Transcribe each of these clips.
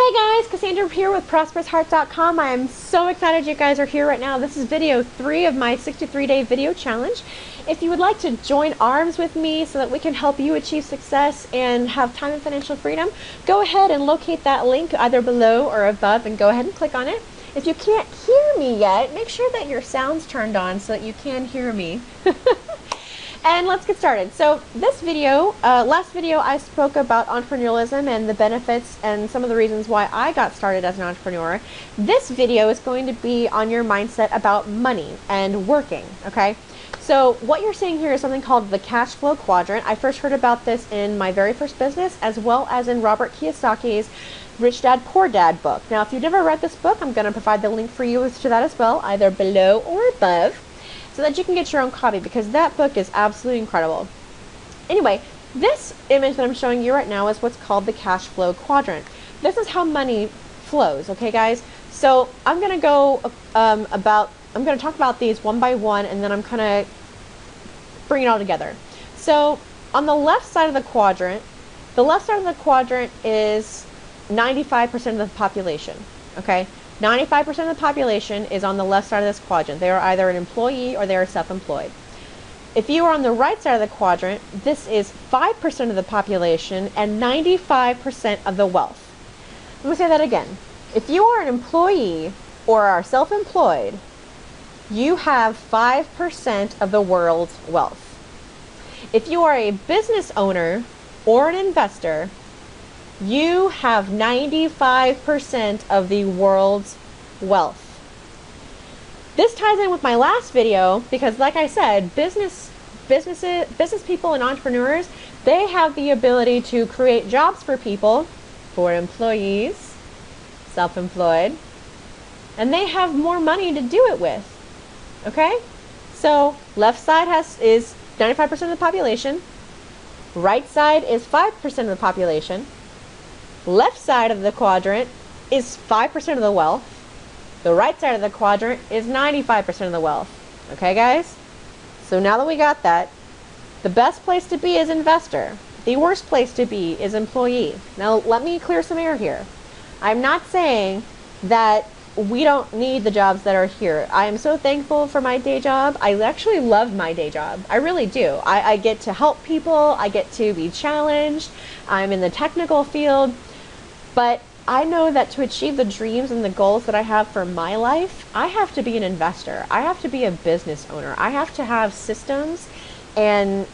Hey guys, Cassandra here with ProsperousHeart.com. I am so excited you guys are here right now. This is video 3 of my 63-day video challenge. If you would like to join arms with me so that we can help you achieve success and have time and financial freedom, go ahead and locate that link either below or above and go ahead and click on it. If you can't hear me yet, make sure that your sound's turned on so that you can hear me. And let's get started. So this video, last video I spoke about entrepreneurialism and the benefits and some of the reasons why I got started as an entrepreneur. This video is going to be on your mindset about money and working, okay? So what you're seeing here is something called the cash flow quadrant. I first heard about this in my very first business as well as in Robert Kiyosaki's Rich Dad Poor Dad book. Now if you've never read this book, I'm going to provide the link for you to that as well, either below or above, so that you can get your own copy, because that book is absolutely incredible. Anyway, this image that I'm showing you right now is what's called the cash flow quadrant. This is how money flows, okay guys? So I'm going to go I'm going to talk about these one by one, and then I'm going to bring it all together. So on the left side of the quadrant is 95% of the population, okay? 95% of the population is on the left side of this quadrant. They are either an employee or they are self-employed. If you are on the right side of the quadrant, this is 5% of the population and 95% of the wealth. Let me say that again. If you are an employee or are self-employed, you have 5% of the world's wealth. If you are a business owner or an investor, you have 95% of the world's wealth. This ties in with my last video because, like I said, business people and entrepreneurs, they have the ability to create jobs for people, for employees, self-employed, and they have more money to do it with. Okay? So left side is 95% of the population, right side is 5% of the population, left side of the quadrant is 5% of the wealth. The right side of the quadrant is 95% of the wealth. Okay, guys? So now that we got that, the best place to be is investor. The worst place to be is employee. Now, let me clear some air here. I'm not saying that we don't need the jobs that are here. I am so thankful for my day job. I actually love my day job. I really do. I get to help people. I get to be challenged. I'm in the technical field. But I know that to achieve the dreams and the goals that I have for my life, I have to be an investor. I have to be a business owner. I have to have systems and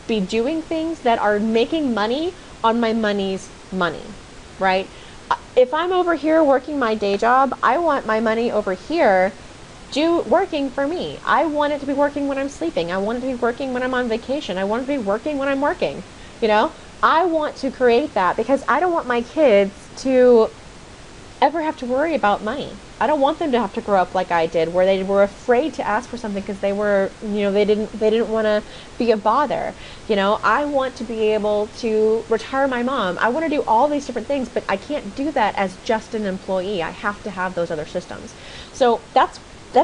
be doing things that are making money on my money's money, right? If I'm over here working my day job, I want my money over here working for me. I want it to be working when I'm sleeping. I want it to be working when I'm on vacation. I want it to be working when I'm working, you know? I want to create that because I don't want my kids to ever have to worry about money. I don't want them to have to grow up like I did, where they were afraid to ask for something because they were, you know, they didn't want to be a bother. You know, I want to be able to retire my mom. I want to do all these different things, but I can't do that as just an employee. I have to have those other systems. So that's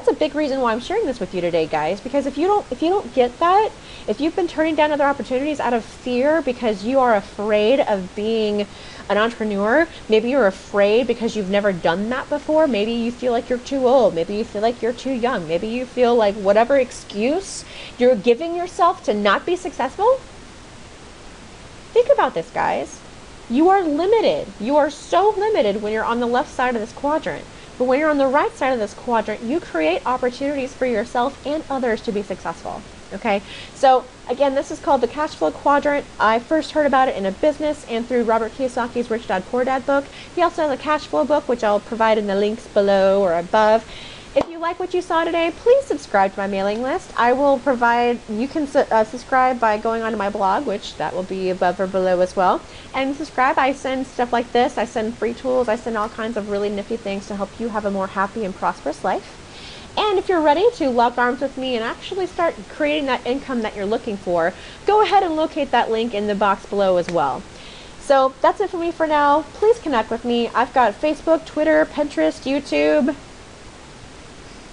a big reason why I'm sharing this with you today, guys, because if you don't get that, if you've been turning down other opportunities out of fear because you are afraid of being an entrepreneur, maybe you're afraid because you've never done that before, maybe you feel like you're too old, maybe you feel like you're too young, maybe you feel like whatever excuse you're giving yourself to not be successful, think about this, guys. You are limited. You are so limited when you're on the left side of this quadrant. But when you're on the right side of this quadrant, you create opportunities for yourself and others to be successful. Okay, so again, this is called the cash flow quadrant. I first heard about it in a business and through Robert Kiyosaki's Rich Dad Poor Dad book. He also has a cash flow book, which I'll provide in the links below or above. If you like what you saw today, please subscribe to my mailing list. I will provide, you can subscribe by going onto my blog, which that will be above or below as well. And subscribe, I send stuff like this. I send free tools. I send all kinds of really nifty things to help you have a more happy and prosperous life. And if you're ready to lock arms with me and actually start creating that income that you're looking for, go ahead and locate that link in the box below as well. So that's it for me for now. Please connect with me. I've got Facebook, Twitter, Pinterest, YouTube.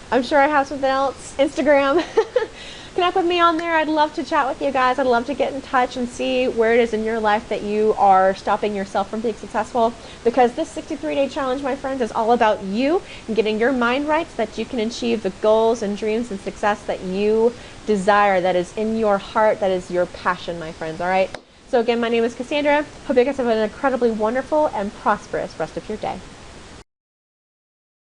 I'm sure I have something else. Instagram. Connect with me on there. I'd love to chat with you guys. I'd love to get in touch and see where it is in your life that you are stopping yourself from being successful, because this 63-day challenge, my friends, is all about you and getting your mind right so that you can achieve the goals and dreams and success that you desire, that is in your heart, that is your passion, my friends. All right? So again, my name is Cassandra. Hope you guys have an incredibly wonderful and prosperous rest of your day.